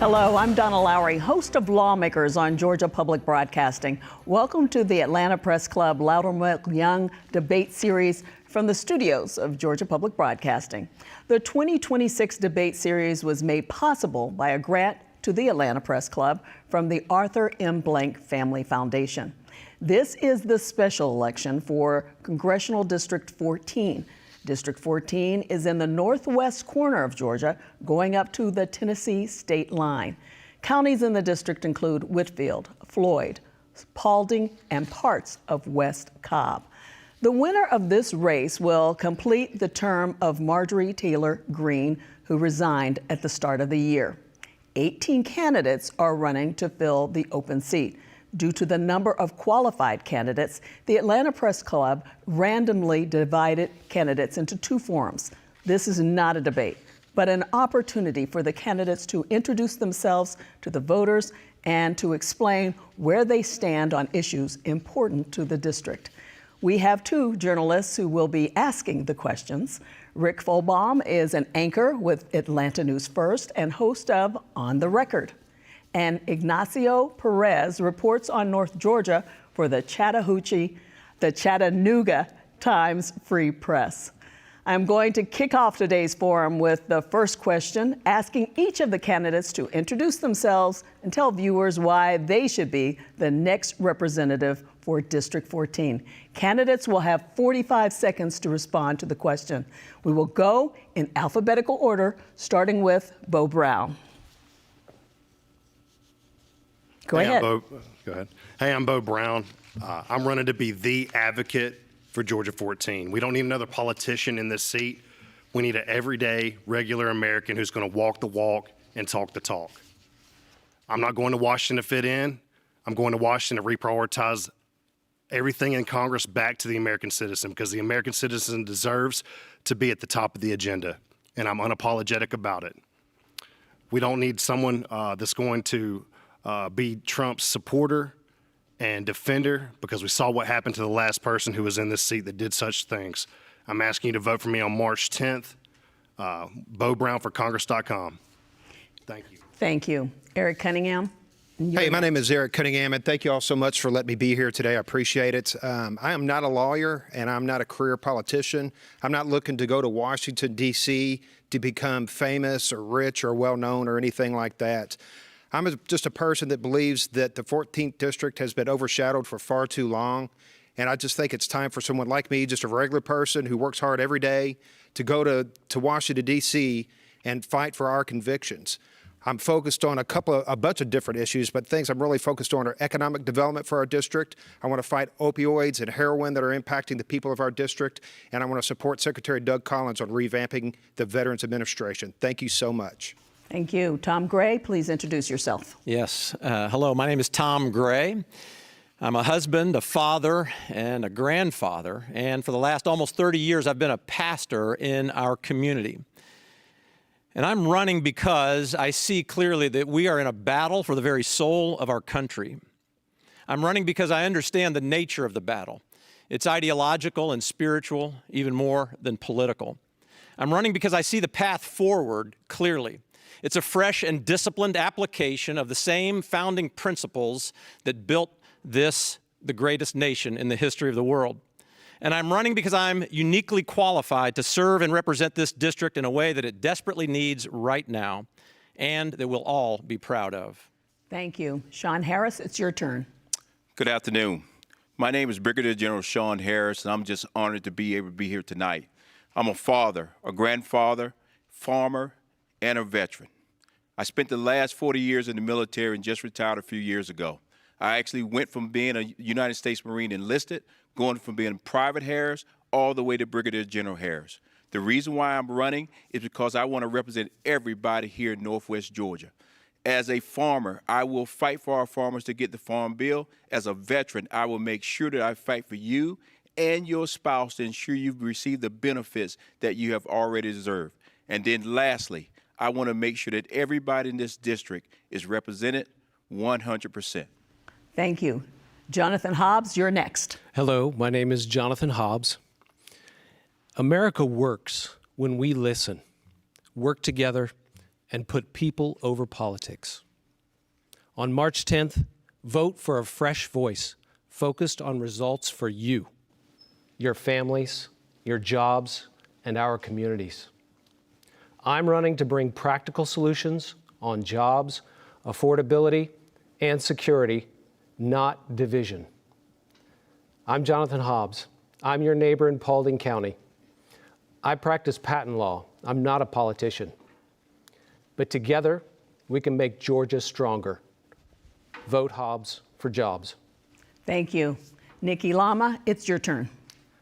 Hello, I'm Donna Lowry, host of Lawmakers on Georgia Public Broadcasting. Welcome to the Atlanta Press Club Loudermilk Young debate series from the studios of Georgia Public Broadcasting. The 2026 debate series was made possible by a grant to the Atlanta Press Club from the Arthur M. Blank Family Foundation. This is the special election for Congressional District 14. District 14 is in the northwest corner of Georgia, going up to the Tennessee state line. Counties in the district include Whitfield, Floyd, Paulding, and parts of West Cobb. The winner of this race will complete the term of Marjorie Taylor Greene, who resigned at the start of the year. 18 candidates are running to fill the open seat. Due to the number of qualified candidates, the Atlanta Press Club randomly divided candidates into two forums. This is not a debate, but an opportunity for the candidates to introduce themselves to the voters and to explain where they stand on issues important to the district. We have two journalists who will be asking the questions. Rick Folbaum is an anchor with Atlanta News First and host of On the Record. And Ignacio Perez reports on North Georgia for the Chattanooga Times Free Press. I'm going to kick off today's forum with the first question, asking each of the candidates to introduce themselves and tell viewers why they should be the next representative for District 14. Candidates will have 45 seconds to respond to the question. We will go in alphabetical order, starting with Bo Brown. Go ahead. Go ahead. Hey, I'm Bo Brown. I'm running to be the advocate for Georgia 14. We don't need another politician in this seat. We need an everyday, regular American who's going to walk the walk and talk the talk. I'm not going to Washington to fit in. I'm going to Washington to reprioritize everything in Congress back to the American citizen, because the American citizen deserves to be at the top of the agenda, and I'm unapologetic about it. We don't need someone that's going to be Trump's supporter and defender, because we saw what happened to the last person who was in this seat that did such things. I'm asking you to vote for me on March 10th. BoBrownForCongress.com. Thank you. Thank you. Eric Cunningham. Hey, my name is Eric Cunningham, and thank you all so much for letting me be here today. I appreciate it. I am not a lawyer, and I'm not a career politician. I'm not looking to go to Washington, D.C. to become famous or rich or well-known or anything like that. I'm just a person that believes that the 14th district has been overshadowed for far too long. And I just think it's time for someone like me, just a regular person who works hard every day, to go to Washington, D.C. and fight for our convictions. I'm focused on a bunch of different issues, but things I'm really focused on are economic development for our district. I want to fight opioids and heroin that are impacting the people of our district. And I want to support Secretary Doug Collins on revamping the Veterans Administration. Thank you so much. Thank you. Tom Gray, please introduce yourself. Yes. Hello, my name is Tom Gray. I'm a husband, a father, and a grandfather. And for the last almost 30 years, I've been a pastor in our community. And I'm running because I see clearly that we are in a battle for the very soul of our country. I'm running because I understand the nature of the battle. It's ideological and spiritual, even more than political. I'm running because I see the path forward clearly. It's a fresh and disciplined application of the same founding principles that built this, the greatest nation in the history of the world. And I'm running because I'm uniquely qualified to serve and represent this district in a way that it desperately needs right now, and that we'll all be proud of. Thank you. Sean Harris, it's your turn. Good afternoon. My name is Brigadier General Sean Harris, and I'm just honored to be able to be here tonight. I'm a father, a grandfather, farmer, and a veteran. I spent the last 40 years in the military and just retired a few years ago. I actually went from being a United States Marine enlisted, going from being Private Harris, all the way to Brigadier General Harris. The reason why I'm running is because I want to represent everybody here in Northwest Georgia. As a farmer, I will fight for our farmers to get the farm bill. As a veteran, I will make sure that I fight for you and your spouse to ensure you receive the benefits that you have already deserved. And then lastly, I want to make sure that everybody in this district is represented 100%. Thank you. Jonathan Hobbs, you're next. Hello, my name is Jonathan Hobbs. America works when we listen, work together, and put people over politics. On March 10th, vote for a fresh voice focused on results for you, your families, your jobs, and our communities. I'm running to bring practical solutions on jobs, affordability, and security, not division. I'm Jonathan Hobbs. I'm your neighbor in Paulding County. I practice patent law. I'm not a politician. But together, we can make Georgia stronger. Vote Hobbs for jobs. Thank you. Nikki Lama, it's your turn.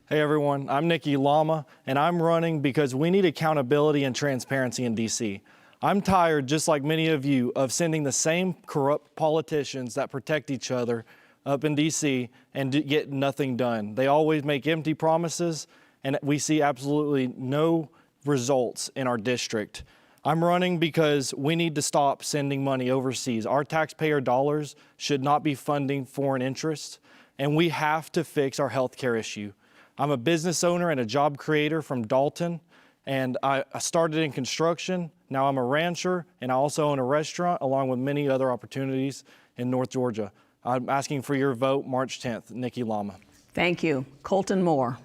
Hey everyone, I'm Nikki Lama, and I'm running because we need accountability and transparency in DC. I'm tired, just like many of you, of sending the same corrupt politicians that protect each other up in DC and get nothing done. They always make empty promises, and we see absolutely no results in our district. I'm running because we need to stop sending money overseas. Our taxpayer dollars should not be funding foreign interests, and we have to fix our healthcare issue. I'm a business owner and a job creator from Dalton, and I started in construction. Now I'm a rancher, and I also own a restaurant, along with many other opportunities in North Georgia. I'm asking for your vote March 10th. Nikki Lama. Thank you. Colton Moore.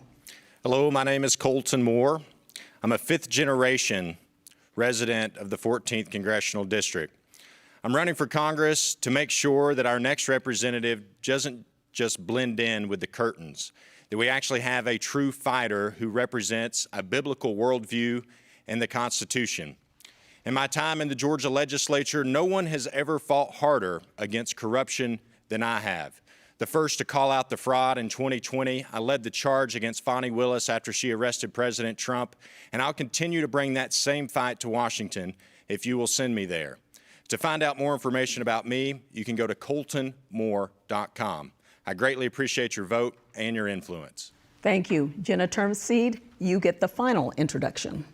Hello, my name is Colton Moore. I'm a fifth-generation resident of the 14th Congressional District. I'm running for Congress to make sure that our next representative doesn't just blend in with the curtains, that we actually have a true fighter who represents a biblical worldview and the Constitution. In my time in the Georgia legislature, no one has ever fought harder against corruption than I have. The first to call out the fraud in 2020, I led the charge against Fani Willis after she arrested President Trump, and I'll continue to bring that same fight to Washington if you will send me there. To find out more information about me, you can go to coltonmoore.com. I greatly appreciate your vote and your influence. Thank you. Jenna Turnipseed, you get the final introduction.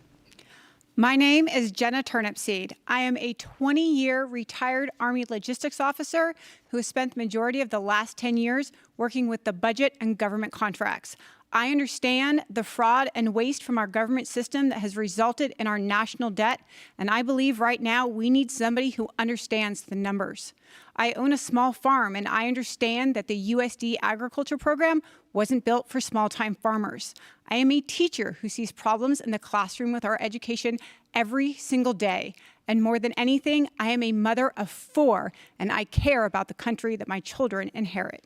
My name is Jenna Turnipseed. I am a 20-year retired Army logistics officer who has spent the majority of the last 10 years working with the budget and government contracts. I understand the fraud and waste from our government system that has resulted in our national debt, and I believe right now we need somebody who understands the numbers. I own a small farm, and I understand that the USD agriculture program wasn't built for small-time farmers. I am a teacher who sees problems in the classroom with our education every single day. And more than anything, I am a mother of 4, and I care about the country that my children inherit.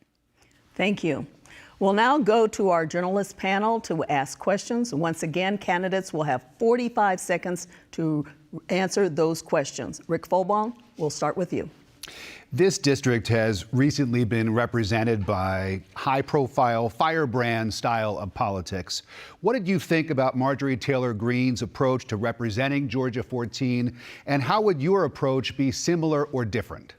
Thank you. We'll now go to our journalist panel to ask questions. Once again, candidates will have 45 seconds to answer those questions. Rick Folbaum, we'll start with you. This district has recently been represented by high-profile firebrand style of politics. What did you think about Marjorie Taylor Greene's approach to representing Georgia 14, and how would your approach be similar or different?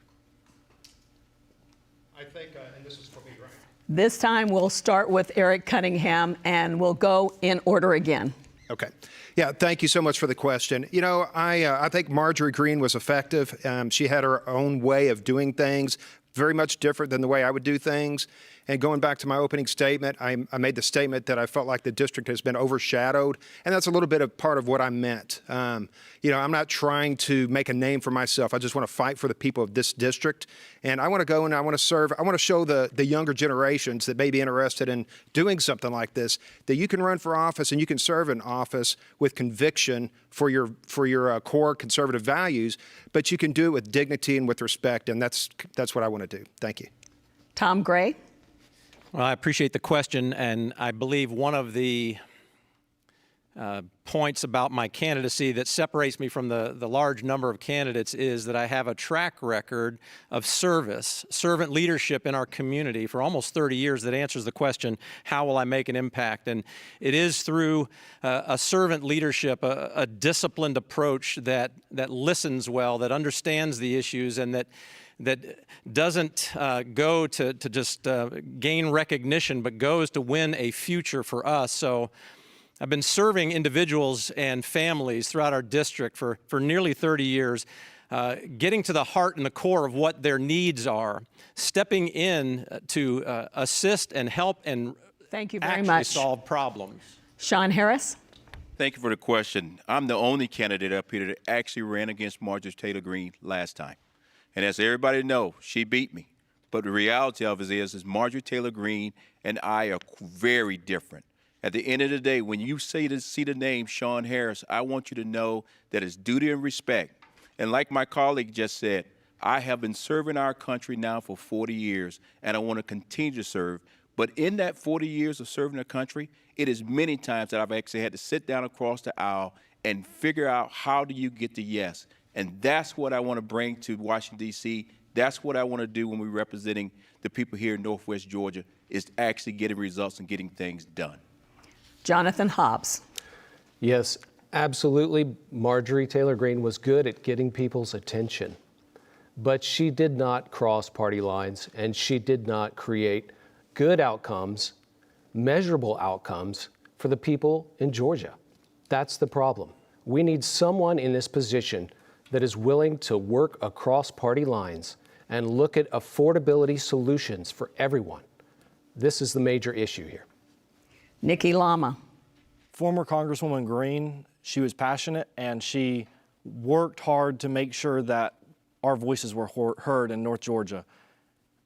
I think, and this is for me, right? This time we'll start with Eric Cunningham, and we'll go in order again. Okay. Yeah, thank you so much for the question. You know, I think Marjorie Greene was effective. She had her own way of doing things, very much different than the way I would do things. And going back to my opening statement, I made the statement that I felt like the district has been overshadowed, and that's a little bit of part of what I meant. You know, I'm not trying to make a name for myself. I just want to fight for the people of this district, and I want to go and I want to serve. I want to show the younger generations that may be interested in doing something like this that you can run for office and you can serve in office with conviction for your core conservative values, but you can do it with dignity and with respect, and that's what I want to do. Thank you. Tom Gray. Well, I appreciate the question, and I believe one of the points about my candidacy that separates me from the large number of candidates is that I have a track record of service, servant leadership in our community for almost 30 years that answers the question, how will I make an impact? And it is through a servant leadership, a disciplined approach that listens well, that understands the issues, and that doesn't go to just gain recognition, but goes to win a future for us. So I've been serving individuals and families throughout our district for nearly 30 years, getting to the heart and the core of what their needs are, stepping in to assist and help and Thank you very actually much. solve problems. Sean Harris. Thank you for the question. I'm the only candidate up here that actually ran against Marjorie Taylor Greene last time. And as everybody knows, she beat me. But the reality of it is Marjorie Taylor Greene and I are very different. At the end of the day, when you see the name Sean Harris, I want you to know that it's duty and respect. And like my colleague just said, I have been serving our country now for 40 years, and I want to continue to serve. But in that 40 years of serving the country, it is many times that I've actually had to sit down across the aisle and figure out how do you get to yes. And that's what I want to bring to Washington, D.C. That's what I want to do when we're representing the people here in Northwest Georgia, is actually getting results and getting things done. Jonathan Hobbs. Yes, absolutely. Marjorie Taylor Greene was good at getting people's attention, but she did not cross party lines, and she did not create good outcomes, measurable outcomes for the people in Georgia. That's the problem. We need someone in this position that is willing to work across party lines and look at affordability solutions for everyone. This is the major issue here. Nikki Lama. Former Congresswoman Greene, she was passionate and she worked hard to make sure that our voices were heard in North Georgia.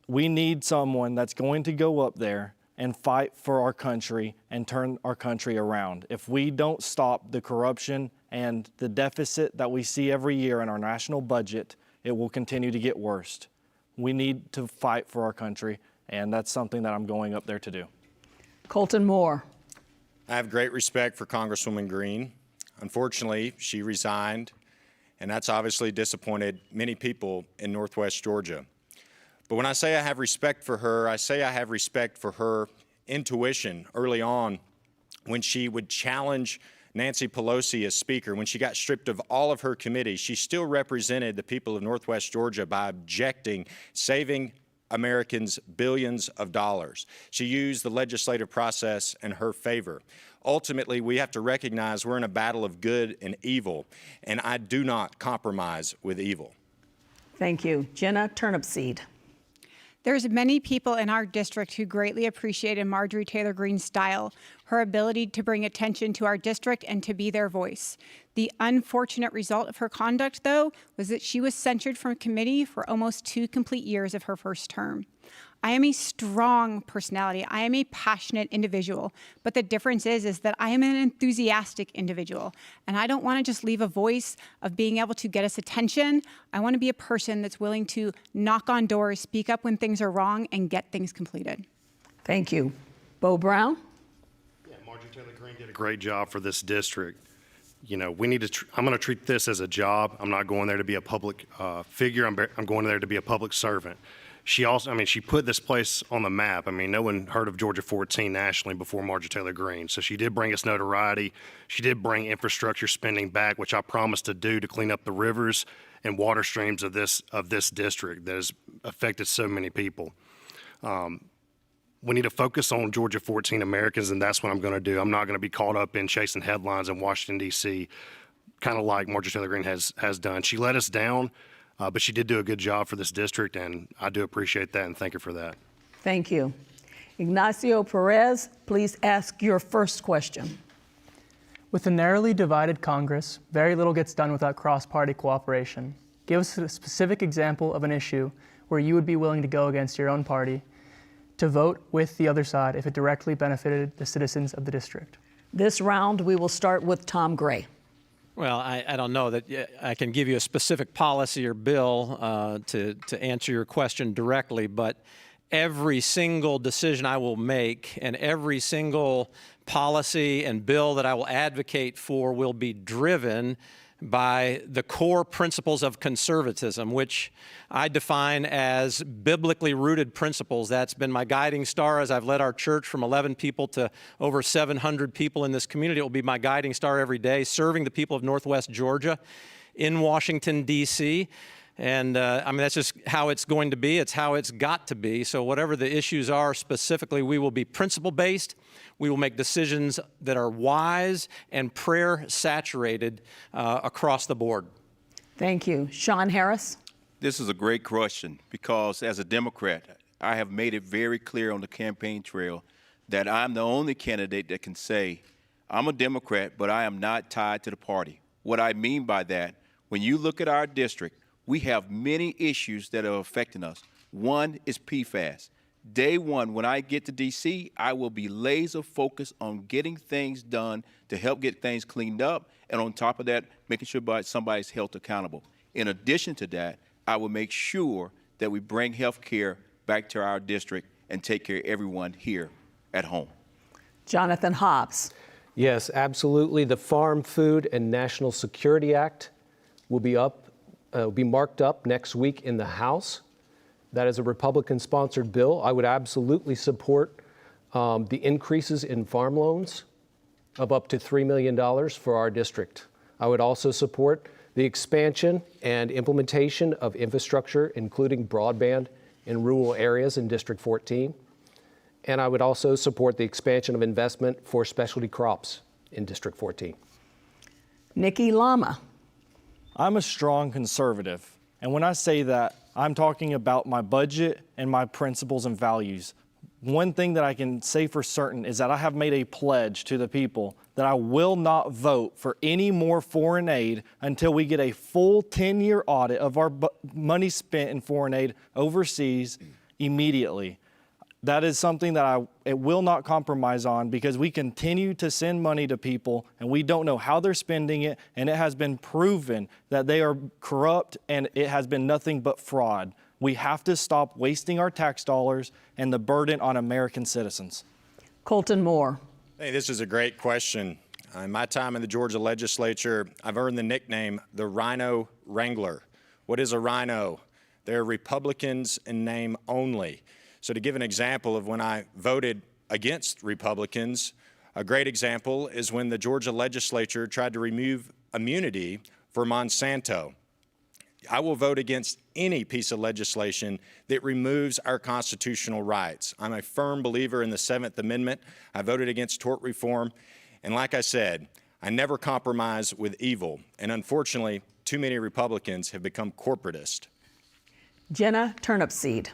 We need someone that's going to go up there and fight for our country and turn our country around. If we don't stop the corruption and the deficit that we see every year in our national budget, it will continue to get worse. We need to fight for our country, and that's something that I'm going up there to do. Colton Moore. I have great respect for Congresswoman Greene. Unfortunately, she resigned, and that's obviously disappointed many people in Northwest Georgia. But when I say I have respect for her, I say I have respect for her intuition early on when she would challenge Nancy Pelosi as Speaker. When she got stripped of all of her committees, she still represented the people of Northwest Georgia by objecting, saving Americans billions of dollars. She used the legislative process in her favor. Ultimately, we have to recognize we're in a battle of good and evil, and I do not compromise with evil. Thank you. Jenna Turnipseed. There's many people in our district who greatly appreciated Marjorie Taylor Greene's style, her ability to bring attention to our district and to be their voice. The unfortunate result of her conduct, though, was that she was censured from committee for almost 2 complete years of her first term. I am a strong personality. I am a passionate individual. But the difference is that I am an enthusiastic individual. And I don't want to just leave a voice of being able to get us attention. I want to be a person that's willing to knock on doors, speak up when things are wrong, and get things completed. Thank you. Bo Brown. Yeah, Marjorie Taylor Greene did a great job for this district. You know, we need to. I'm going to treat this as a job. I'm not going there to be a public figure. I'm going there to be a public servant. She also, she put this place on the map. No one heard of Georgia 14 nationally before Marjorie Taylor Greene. So she did bring us notoriety. She did bring infrastructure spending back, which I promised to do to clean up the rivers and water streams of this district that has affected so many people. We need to focus on Georgia 14 Americans, and that's what I'm going to do. I'm not going to be caught up in chasing headlines in Washington, D.C., kind of like Marjorie Taylor Greene has done. She let us down. But she did do a good job for this district, and I do appreciate that and thank her for that. Thank you. Ignacio Perez, please ask your first question. With a narrowly divided Congress, very little gets done without cross-party cooperation. Give us a specific example of an issue where you would be willing to go against your own party to vote with the other side if it directly benefited the citizens of the district. This round, we will start with Tom Gray. Well, I don't know that I can give you a specific policy or bill to answer your question directly, but every single decision I will make and every single policy and bill that I will advocate for will be driven by the core principles of conservatism, which I define as biblically rooted principles. That's been my guiding star as I've led our church from 11 people to over 700 people in this community. It will be my guiding star every day, serving the people of Northwest Georgia in Washington, D.C. And that's just how it's going to be. It's how it's got to be. So whatever the issues are specifically, we will be principle-based. We will make decisions that are wise and prayer-saturated across the board. Thank you. Sean Harris. This is a great question because as a Democrat, I have made it very clear on the campaign trail that I'm the only candidate that can say I'm a Democrat, but I am not tied to the party. What I mean by that, when you look at our district, we have many issues that are affecting us. One is PFAS. Day one, when I get to D.C., I will be laser focused on getting things done to help get things cleaned up, and on top of that, making sure somebody's held accountable. In addition to that, I will make sure that we bring health care back to our district and take care of everyone here at home. Jonathan Hobbs. Yes, absolutely. The Farm, Food, and National Security Act will be marked up next week in the House. That is a Republican-sponsored bill. I would absolutely support the increases in farm loans of up to $3 million for our district. I would also support the expansion and implementation of infrastructure, including broadband in rural areas in District 14. And I would also support the expansion of investment for specialty crops in District 14. Nikki Lama. I'm a strong conservative. And when I say that, I'm talking about my budget and my principles and values. One thing that I can say for certain is that I have made a pledge to the people that I will not vote for any more foreign aid until we get a full 10-year audit of our money spent in foreign aid overseas immediately. That is something that it will not compromise on, because we continue to send money to people and we don't know how they're spending it, and it has been proven that they are corrupt and it has been nothing but fraud. We have to stop wasting our tax dollars and the burden on American citizens. Colton Moore. Hey, this is a great question. In my time in the Georgia legislature, I've earned the nickname the Rhino Wrangler. What is a rhino? They're Republicans in name only. So to give an example of when I voted against Republicans, a great example is when the Georgia legislature tried to remove immunity for Monsanto. I will vote against any piece of legislation that removes our constitutional rights. I'm a firm believer in the 7th Amendment. I voted against tort reform. And like I said, I never compromise with evil. And unfortunately, too many Republicans have become corporatist. Jenna Turnipseed.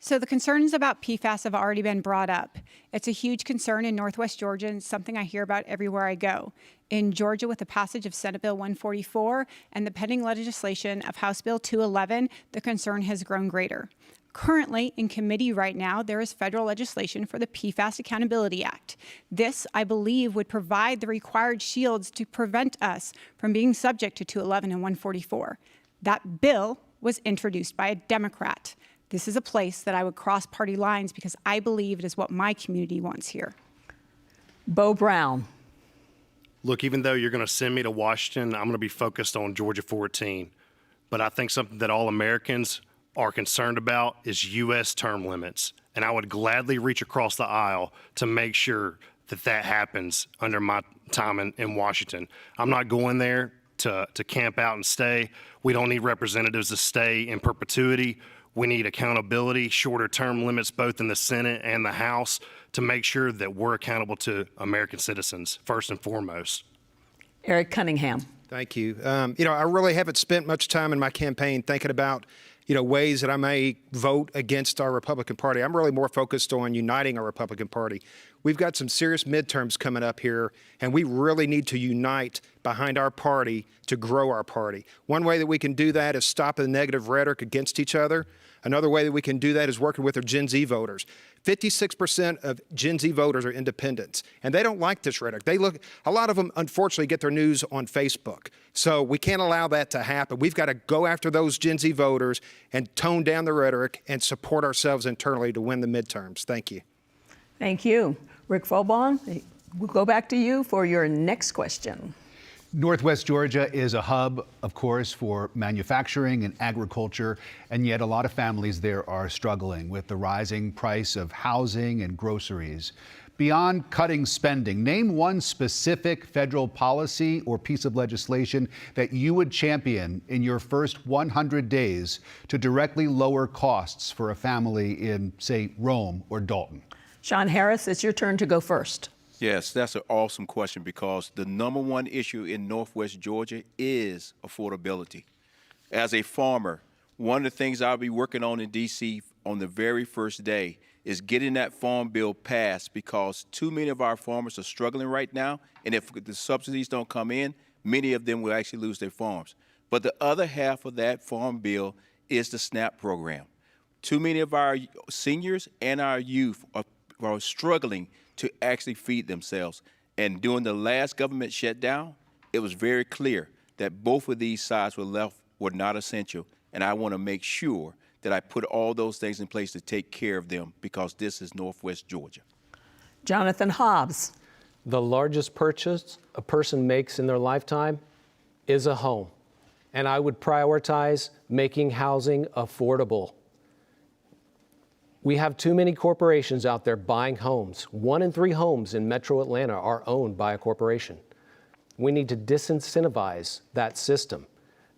So the concerns about PFAS have already been brought up. It's a huge concern in Northwest Georgia and something I hear about everywhere I go. In Georgia, with the passage of Senate Bill 144 and the pending legislation of House Bill 211, the concern has grown greater. Currently, in committee right now, there is federal legislation for the PFAS Accountability Act. This, I believe, would provide the required shields to prevent us from being subject to 211 and 144. That bill was introduced by a Democrat. This is a place that I would cross party lines because I believe it is what my community wants here. Bo Brown. Look, even though you're going to send me to Washington, I'm going to be focused on Georgia 14. But I think something that all Americans are concerned about is U.S. term limits. And I would gladly reach across the aisle to make sure that that happens under my time in Washington. I'm not going there to camp out and stay. We don't need representatives to stay in perpetuity. We need accountability, shorter term limits, both in the Senate and the House, to make sure that we're accountable to American citizens, first and foremost. Eric Cunningham. Thank you. I really haven't spent much time in my campaign thinking about, ways that I may vote against our Republican Party. I'm really more focused on uniting our Republican Party. We've got some serious midterms coming up here, and we really need to unite behind our party to grow our party. One way that we can do that is stop the negative rhetoric against each other. Another way that we can do that is working with our Gen Z voters. 56% of Gen Z voters are independents, and they don't like this rhetoric. A lot of them, unfortunately, get their news on Facebook. So we can't allow that to happen. We've got to go after those Gen Z voters and tone down the rhetoric and support ourselves internally to win the midterms. Thank you. Thank you. Rick Fobon, we'll go back to you for your next question. Northwest Georgia is a hub, of course, for manufacturing and agriculture, and yet a lot of families there are struggling with the rising price of housing and groceries. Beyond cutting spending, name one specific federal policy or piece of legislation that you would champion in your first 100 days to directly lower costs for a family in, say, Rome or Dalton. Sean Harris, it's your turn to go first. Yes, that's an awesome question, because the number one issue in Northwest Georgia is affordability. As a farmer, one of the things I'll be working on in D.C. on the very first day is getting that farm bill passed, because too many of our farmers are struggling right now, and if the subsidies don't come in, many of them will actually lose their farms. But the other half of that farm bill is the SNAP program. Too many of our seniors and our youth are struggling to actually feed themselves. And during the last government shutdown, it was very clear that both of these sides were not essential. And I want to make sure that I put all those things in place to take care of them, because this is Northwest Georgia. Jonathan Hobbs. The largest purchase a person makes in their lifetime is a home. And I would prioritize making housing affordable. We have too many corporations out there buying homes. 1 in 3 homes in Metro Atlanta are owned by a corporation. We need to disincentivize that system.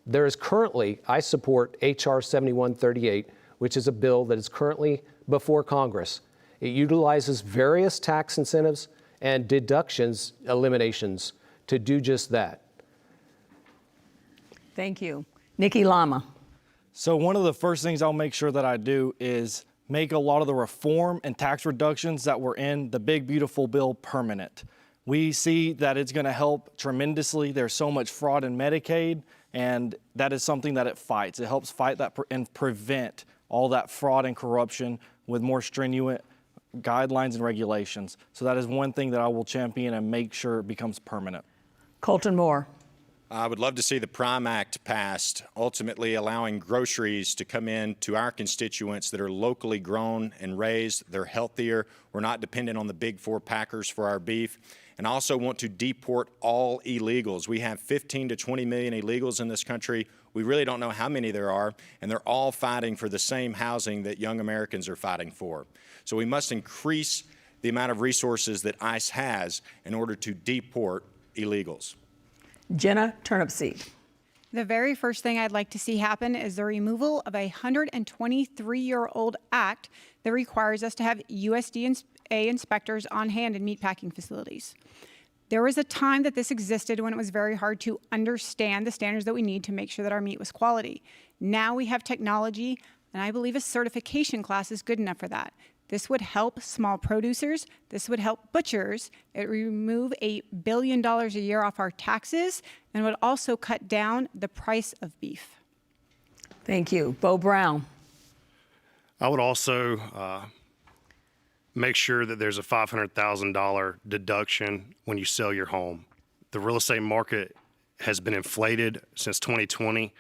There is currently, I support H.R. 7138, which is a bill that is currently before Congress. It utilizes various tax incentives and deductions, eliminations, to do just that. Thank you. Nikki Lama. So one of the first things I'll make sure that I do is make a lot of the reform and tax reductions that were in the big, beautiful bill permanent. We see that it's going to help tremendously. There's so much fraud in Medicaid, and that is something that it fights. It helps fight that and prevent all that fraud and corruption with more stringent guidelines and regulations. So that is one thing that I will champion and make sure it becomes permanent. Colton Moore. I would love to see the Prime Act passed, ultimately allowing groceries to come in to our constituents that are locally grown and raised. They're healthier. We're not dependent on the big 4 packers for our beef. And I also want to deport all illegals. We have 15 to 20 million illegals in this country. We really don't know how many there are, and they're all fighting for the same housing that young Americans are fighting for. So we must increase the amount of resources that ICE has in order to deport illegals. Jenna Turnipseed. The very first thing I'd like to see happen is the removal of a 123-year-old act that requires us to have USDA inspectors on hand in meatpacking facilities. There was a time that this existed when it was very hard to understand the standards that we need to make sure that our meat was quality. Now we have technology, and I believe a certification class is good enough for that. This would help small producers. This would help butchers. It would remove $8 billion a year off our taxes, and would also cut down the price of beef. Thank you. Bo Brown. I would also make sure that there's a $500,000 deduction when you sell your home. The real estate market has been inflated since 2020.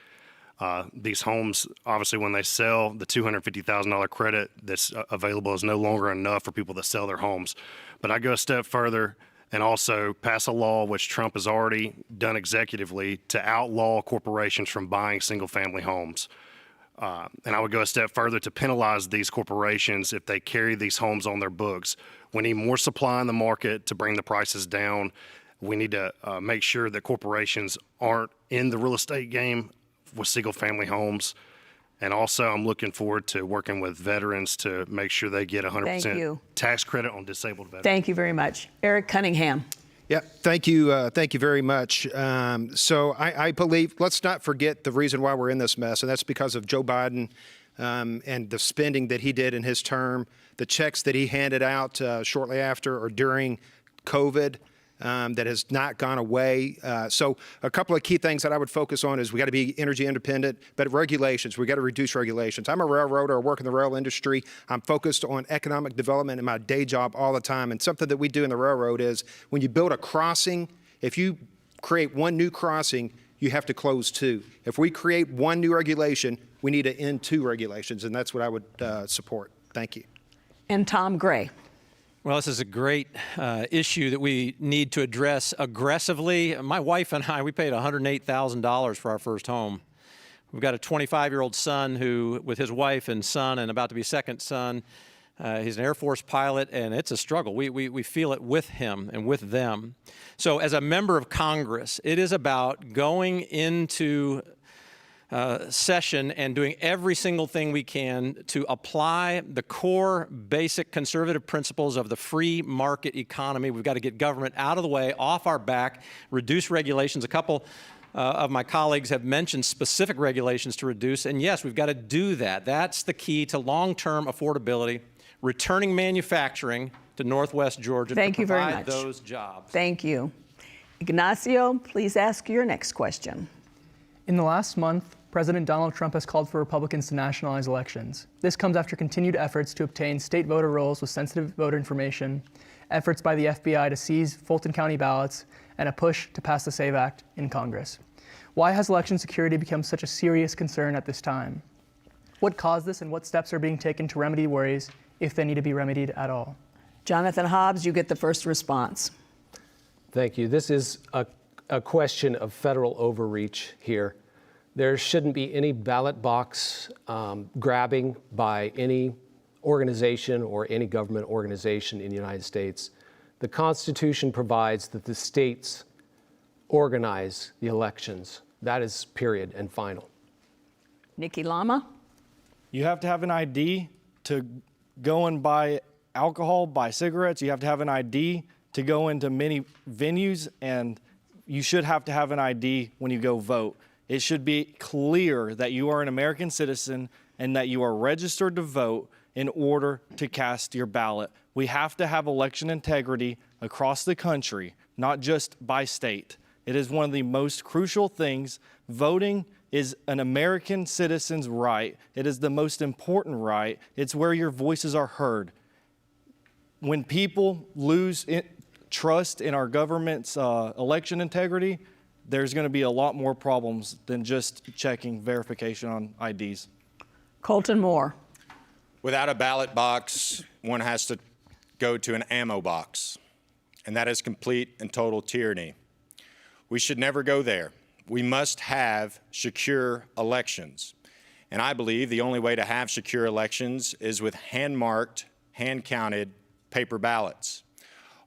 These homes, obviously, when they sell, the $250,000 credit that's available is no longer enough for people to sell their homes. But I go a step further and also pass a law, which Trump has already done executively, to outlaw corporations from buying single-family homes. And I would go a step further to penalize these corporations if they carry these homes on their books. We need more supply in the market to bring the prices down. We need to make sure that corporations aren't in the real estate game with single-family homes. And also, I'm looking forward to working with veterans to make sure they get 100% tax credit on disabled veterans. Thank you very much. Eric Cunningham. Yeah, thank you very much. So I believe, let's not forget the reason why we're in this mess, and that's because of Joe Biden and the spending that he did in his term, the checks that he handed out shortly after or during COVID. That has not gone away. So a couple of key things that I would focus on is we got to be energy independent, but regulations, we got to reduce regulations. I'm a railroader, I work in the rail industry. I'm focused on economic development in my day job all the time. And something that we do in the railroad is when you build a crossing, if you create one new crossing, you have to close 2. If we create one new regulation, we need to end 2 regulations, and that's what I would support. Thank you. And Tom Gray. Well, this is a great issue that we need to address aggressively. My wife and I, we paid $108,000 for our first home. We've got a 25-year-old son who, with his wife and son, and about to be second son, he's an Air Force pilot, and it's a struggle. We feel it with him and with them. So as a member of Congress, it is about going into session and doing every single thing we can to apply the core basic conservative principles of the free market economy. We've got to get government out of the way, off our back, reduce regulations. A couple of my colleagues have mentioned specific regulations to reduce, and yes, we've got to do that. That's the key to long-term affordability, returning manufacturing to Northwest Georgia Thank to you very provide much. those jobs. Thank you. Ignacio, please ask your next question. In the last month, President Donald Trump has called for Republicans to nationalize elections. This comes after continued efforts to obtain state voter rolls with sensitive voter information, efforts by the FBI to seize Fulton County ballots, and a push to pass the SAVE Act in Congress. Why has election security become such a serious concern at this time? What caused this, and what steps are being taken to remedy worries, if they need to be remedied at all? Jonathan Hobbs, you get the first response. Thank you. This is a question of federal overreach here. There shouldn't be any ballot box grabbing by any organization or any government organization in the United States. The Constitution provides that the states organize the elections. That is period and final. Nikki Lama? You have to have an ID to go and buy alcohol, buy cigarettes. You have to have an ID to go into many venues, and you should have to have an ID when you go vote. It should be clear that you are an American citizen and that you are registered to vote in order to cast your ballot. We have to have election integrity across the country, not just by state. It is one of the most crucial things. Voting is an American citizen's right. It is the most important right. It's where your voices are heard. When people lose trust in our government's election integrity, there's going to be a lot more problems than just checking verification on IDs. Colton Moore. Without a ballot box, one has to go to an ammo box, and that is complete and total tyranny. We should never go there. We must have secure elections. And I believe the only way to have secure elections is with hand-marked, hand-counted paper ballots.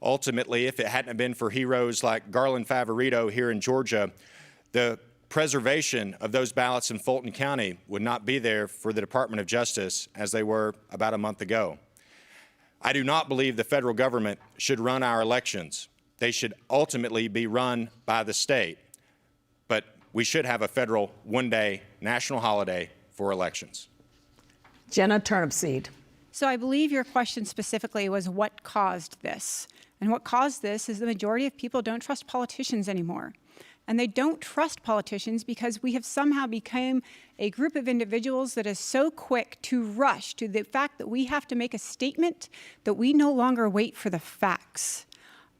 Ultimately, if it hadn't been for heroes like Garland Favorito here in Georgia, the preservation of those ballots in Fulton County would not be there for the Department of Justice as they were about a month ago. I do not believe the federal government should run our elections. They should ultimately be run by the state. But we should have a federal one-day national holiday for elections. Jenna Turnipseed. So I believe your question specifically was what caused this. And what caused this is the majority of people don't trust politicians anymore. And they don't trust politicians because we have somehow become a group of individuals that is so quick to rush to the fact that we have to make a statement that we no longer wait for the facts.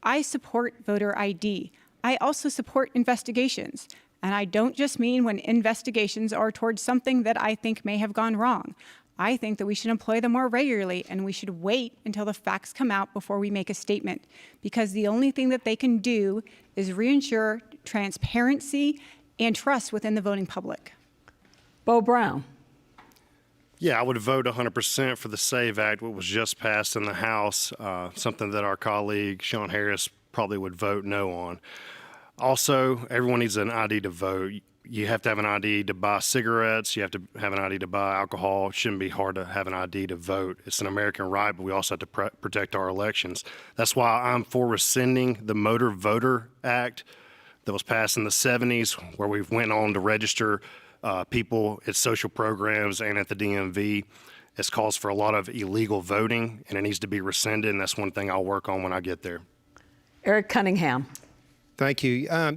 I support voter ID. I also support investigations. And I don't just mean when investigations are towards something that I think may have gone wrong. I think that we should employ them more regularly, and we should wait until the facts come out before we make a statement, because the only thing that they can do is reinsure transparency and trust within the voting public. Bo Brown. Yeah, I would vote 100% for the SAVE Act, what was just passed in the House, something that our colleague Sean Harris probably would vote no on. Also, everyone needs an ID to vote. You have to have an ID to buy cigarettes. You have to have an ID to buy alcohol. It shouldn't be hard to have an ID to vote. It's an American right, but we also have to protect our elections. That's why I'm for rescinding the Motor Voter Act that was passed in the 70s, where we went on to register people at social programs and at the DMV. It's caused for a lot of illegal voting, and it needs to be rescinded, and that's one thing I'll work on when I get there. Eric Cunningham. Thank you. I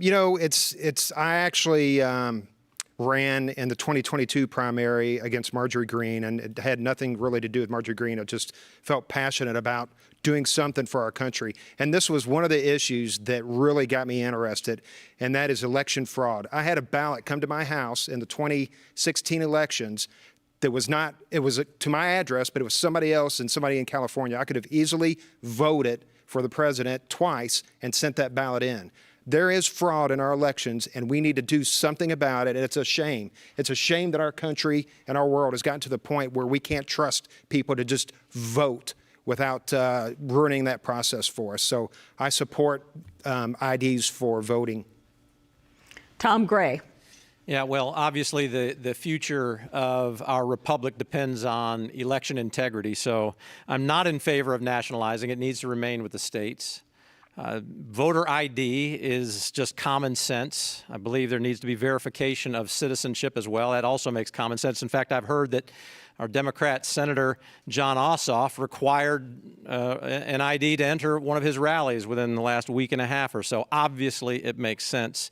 actually ran in the 2022 primary against Marjorie Greene, and it had nothing really to do with Marjorie Greene. I just felt passionate about doing something for our country. And this was one of the issues that really got me interested, and that is election fraud. I had a ballot come to my house in the 2016 elections that was not, it was to my address, but it was somebody else and somebody in California. I could have easily voted for the president twice and sent that ballot in. There is fraud in our elections, and we need to do something about it, and it's a shame. It's a shame that our country and our world has gotten to the point where we can't trust people to just vote without ruining that process for us. So I support IDs for voting. Tom Gray. Yeah, well, obviously the future of our republic depends on election integrity, so I'm not in favor of nationalizing. It needs to remain with the states. Voter ID is just common sense. I believe there needs to be verification of citizenship as well. That also makes common sense. In fact, I've heard that our Democrat Senator John Ossoff required an ID to enter one of his rallies within the last week and a half or so. Obviously, it makes sense.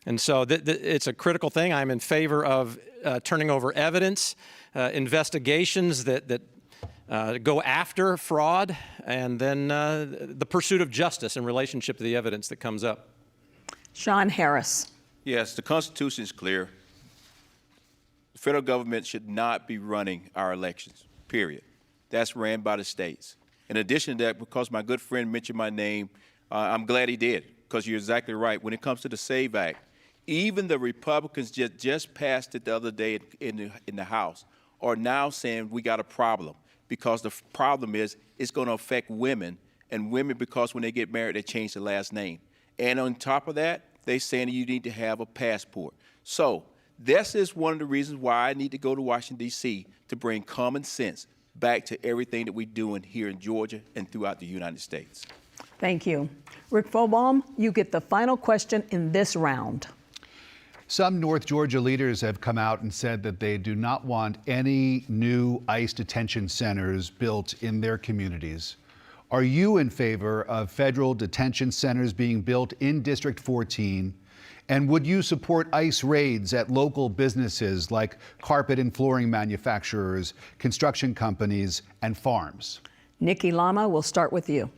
And so it's a critical thing. I'm in favor of turning over evidence, investigations that go after fraud, and then the pursuit of justice in relationship to the evidence that comes up. Sean Harris. Yes, the Constitution is clear. The federal government should not be running our elections, period. That's ran by the states. In addition to that, because my good friend mentioned my name, I'm glad he did, because you're exactly right. When it comes to the SAVE Act, even the Republicans just passed it the other day in the House are now saying we got a problem, because the problem is it's going to affect women, and women, because when they get married, they change their last name. And on top of that, they're saying you need to have a passport. So this is one of the reasons why I need to go to Washington, D.C. to bring common sense back to everything that we're doing here in Georgia and throughout the United States. Thank you. Rick Frobaum, you get the final question in this round. Some North Georgia leaders have come out and said that they do not want any new ICE detention centers built in their communities. Are you in favor of federal detention centers being built in District 14? And would you support ICE raids at local businesses like carpet and flooring manufacturers, construction companies, and farms? Nikki Lama, we'll start with you.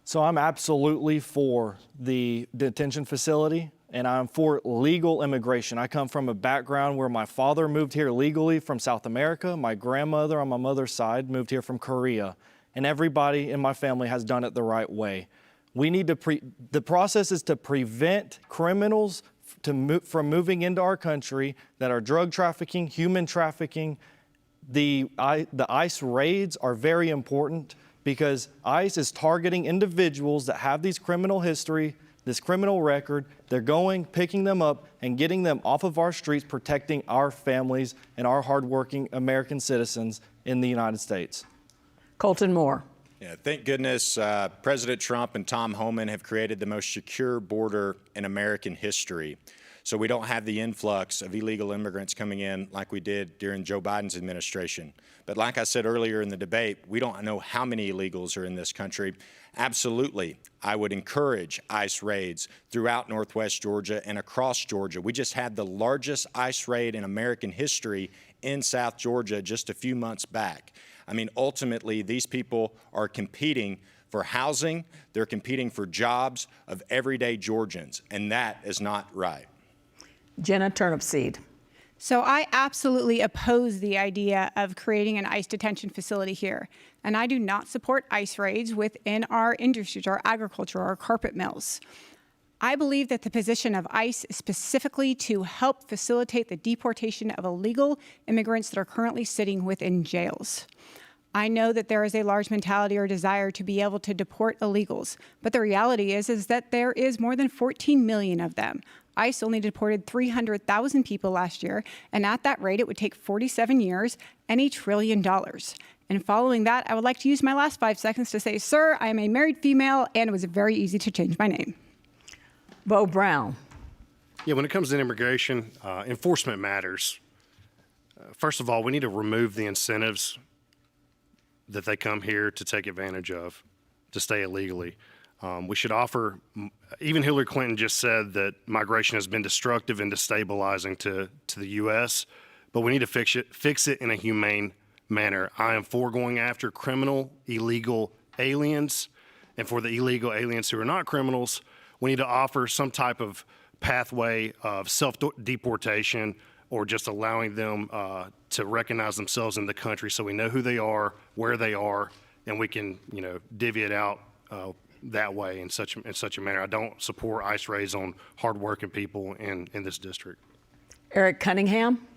So I'm absolutely for the detention facility, and I'm for legal immigration. I come from a background where my father moved here legally from South America. My grandmother on my mother's side moved here from Korea, and everybody in my family has done it the right way. We need to the process is to prevent criminals from moving into our country that are drug trafficking, human trafficking. The ICE raids are very important because ICE is targeting individuals that have these criminal history, this criminal record. They're going, picking them up, and getting them off of our streets, protecting our families and our hardworking American citizens in the United States. Colton Moore. Yeah, thank goodness President Trump and Tom Homan have created the most secure border in American history. So we don't have the influx of illegal immigrants coming in like we did during Joe Biden's administration. But like I said earlier in the debate, we don't know how many illegals are in this country. Absolutely, I would encourage ICE raids throughout Northwest Georgia and across Georgia. We just had the largest ICE raid in American history in South Georgia just a few months back. I mean, ultimately, these people are competing for housing. They're competing for jobs of everyday Georgians, and that is not right. Jenna Turnipseed. So I absolutely oppose the idea of creating an ICE detention facility here. And I do not support ICE raids within our industries, our agriculture, our carpet mills. I believe that the position of ICE is specifically to help facilitate the deportation of illegal immigrants that are currently sitting within jails. I know that there is a large mentality or desire to be able to deport illegals, but the reality is that there is more than 14 million of them. ICE only deported 300,000 people last year, and at that rate, it would take 47 years and $1 trillion. And following that, I would like to use my last 5 seconds to say, sir, I am a married female, and it was very easy to change my name. Bo Brown. Yeah, when it comes to immigration, enforcement matters. First of all, we need to remove the incentives that they come here to take advantage of, to stay illegally. We should offer, even Hillary Clinton just said that migration has been destructive and destabilizing to the U.S., but we need to fix it in a humane manner. I am for going after criminal, illegal aliens, and for the illegal aliens who are not criminals, we need to offer some type of pathway of self-deportation or just allowing them to recognize themselves in the country so we know who they are, where they are, and we can, divvy it out that way in such a manner. I don't support ICE raids on hardworking people in this district. Eric Cunningham.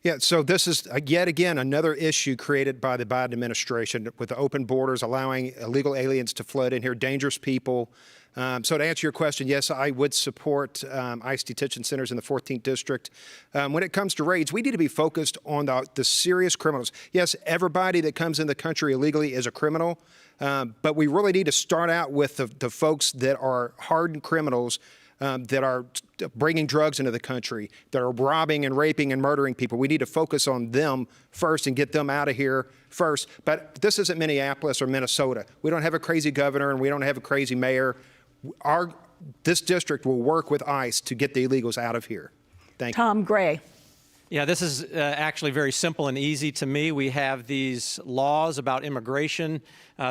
Yeah, so this is yet again another issue created by the Biden administration with the open borders, allowing illegal aliens to flood in here, dangerous people So to answer your question, yes, I would support ICE detention centers in the 14th District. When it comes to raids, we need to be focused on the serious criminals. Yes, everybody that comes in the country illegally is a criminal, but we really need to start out with the folks that are hardened criminals that are bringing drugs into the country, that are robbing and raping and murdering people. We need to focus on them first and get them out of here first. But this isn't Minneapolis or Minnesota. We don't have a crazy governor and we don't have a crazy mayor. This district will work with ICE to get the illegals out of here. Thank you. Tom Gray. Yeah, this is actually very simple and easy to me. We have these laws about immigration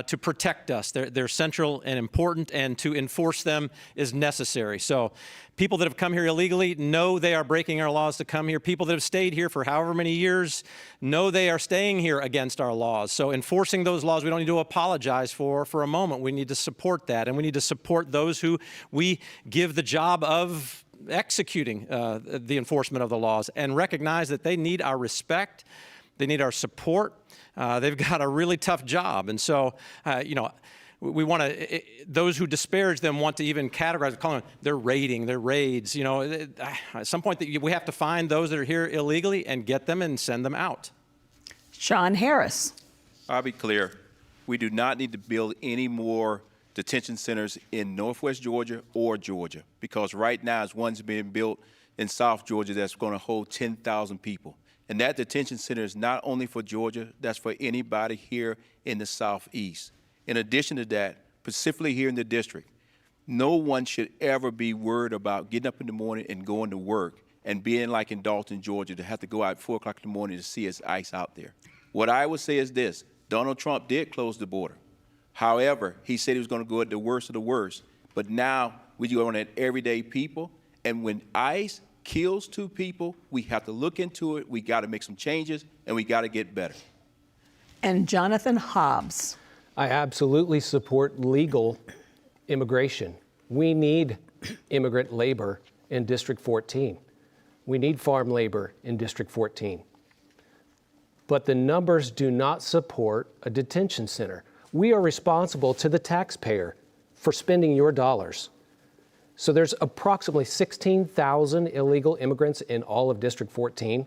to protect us. They're central and important, and to enforce them is necessary. So people that have come here illegally know they are breaking our laws to come here. People that have stayed here for however many years know they are staying here against our laws. So enforcing those laws, we don't need to apologize for a moment. We need to support that, and we need to support those who we give the job of executing the enforcement of the laws, and recognize that they need our respect, they need our support. They've got a really tough job, and so we want to. Those who disparage them want to even categorize, call them they're raiding, they're raids. At some point, we have to find those that are here illegally and get them and send them out. Sean Harris. I'll be clear. We do not need to build any more detention centers in Northwest Georgia or Georgia, because right now one's being built in South Georgia that's going to hold 10,000 people. And that detention center is not only for Georgia, that's for anybody here in the Southeast. In addition to that, specifically here in the district, no one should ever be worried about getting up in the morning and going to work and being like in Dalton, Georgia, to have to go out at 4 o'clock in the morning to see ICE out there. What I would say is this: Donald Trump did close the border. However, he said he was going to go at the worst of the worst. But now we go on at everyday people. And when ICE kills 2 people, we have to look into it. We got to make some changes, and we got to get better. And Jonathan Hobbs. I absolutely support legal immigration. We need immigrant labor in District 14. We need farm labor in District 14. But the numbers do not support a detention center. We are responsible to the taxpayer for spending your dollars. So there's approximately 16,000 illegal immigrants in all of District 14,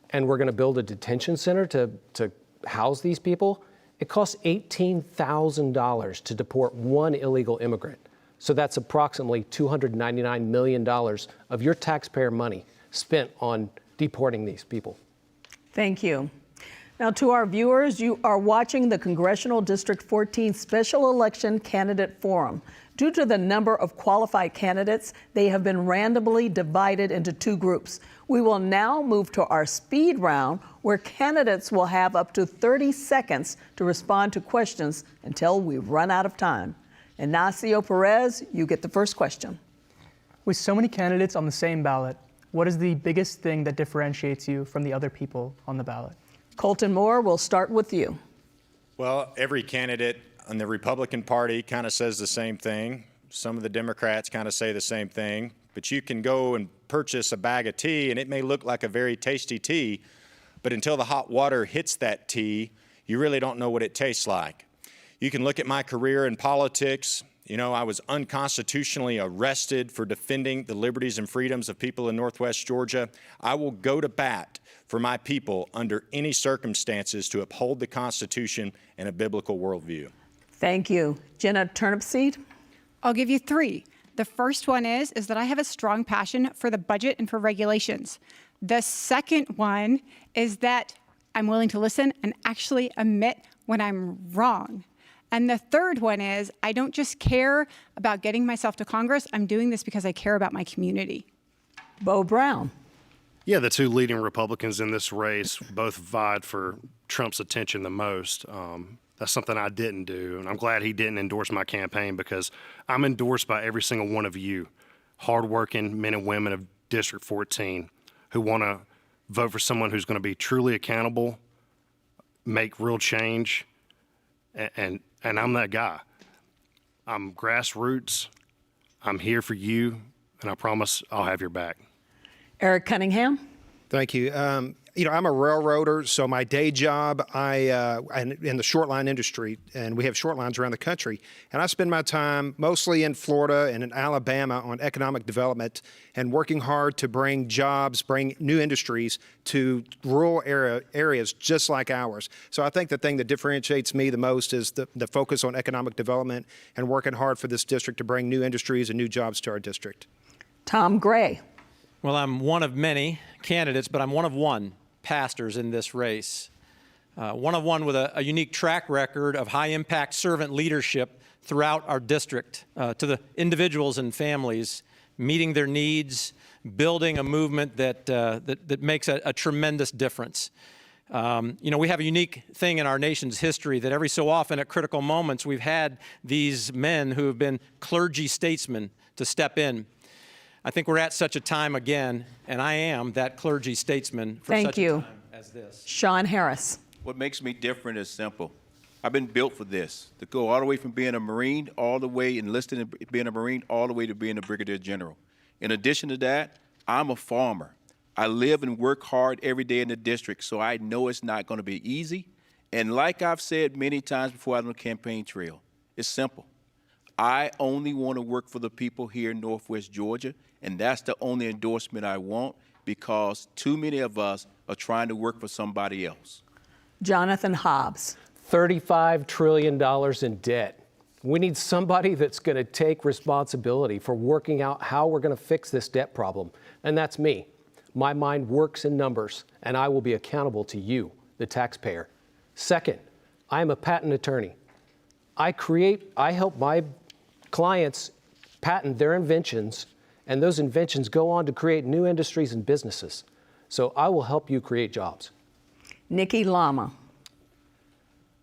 and we're going to build a detention center to house these people. It costs $18,000 to deport one illegal immigrant. So that's approximately $299 million of your taxpayer money spent on deporting these people. Thank you. Now, to our viewers, you are watching the Congressional District 14 Special Election Candidate Forum. Due to the number of qualified candidates, they have been randomly divided into 2 groups. We will now move to our speed round, where candidates will have up to 30 seconds to respond to questions until we run out of time. Ignacio Perez, you get the first question. With so many candidates on the same ballot, what is the biggest thing that differentiates you from the other people on the ballot? Colton Moore, we'll start with you. Well, every candidate on the Republican Party kind of says the same thing. Some of the Democrats kind of say the same thing. But you can go and purchase a bag of tea, and it may look like a very tasty tea, but until the hot water hits that tea, you really don't know what it tastes like. You can look at my career in politics. I was unconstitutionally arrested for defending the liberties and freedoms of people in Northwest Georgia. I will go to bat for my people under any circumstances to uphold the Constitution and a biblical worldview. Thank you. Jenna Turnipseed? I'll give you 3. The first one is that I have a strong passion for the budget and for regulations. The second one is that I'm willing to listen and actually admit when I'm wrong. And the third one is I don't just care about getting myself to Congress. I'm doing this because I care about my community. Bo Brown. Yeah, the 2 leading Republicans in this race both vied for Trump's attention the most. That's something I didn't do, and I'm glad he didn't endorse my campaign, because I'm endorsed by every single one of you, hardworking men and women of District 14, who want to vote for someone who's going to be truly accountable, make real change, and I'm that guy. I'm grassroots. I'm here for you, and I promise I'll have your back. Eric Cunningham? Thank you. I'm a railroader, so my day job, I'm in the short line industry, and we have short lines around the country. And I spend my time mostly in Florida and in Alabama on economic development and working hard to bring jobs, bring new industries to rural areas just like ours. So I think the thing that differentiates me the most is the focus on economic development and working hard for this district to bring new industries and new jobs to our district. Tom Gray. Well, I'm one of many candidates, but I'm one of one pastors in this race. One of one with a unique track record of high-impact servant leadership throughout our district to the individuals and families, meeting their needs, building a movement that makes a tremendous difference. We have a unique thing in our nation's history that every so often at critical moments we've had these men who have been clergy statesmen to step in. I think we're at such a time again, and I am that clergy statesman for such a time as this. Sean Harris. What makes me different is simple. I've been built for this, to go all the way from being a Marine, all the way enlisted in being a Marine, all the way to being a Brigadier General. In addition to that, I'm a farmer. I live and work hard every day in the district, so I know it's not going to be easy. And like I've said many times before out on the campaign trail, it's simple. I only want to work for the people here in Northwest Georgia, and that's the only endorsement I want, because too many of us are trying to work for somebody else. Jonathan Hobbs. $35 trillion in debt. We need somebody that's going to take responsibility for working out how we're going to fix this debt problem, and that's me. My mind works in numbers, and I will be accountable to you, the taxpayer. Second, I am a patent attorney. I help my clients patent their inventions, and those inventions go on to create new industries and businesses. So I will help you create jobs. Nikki Lama.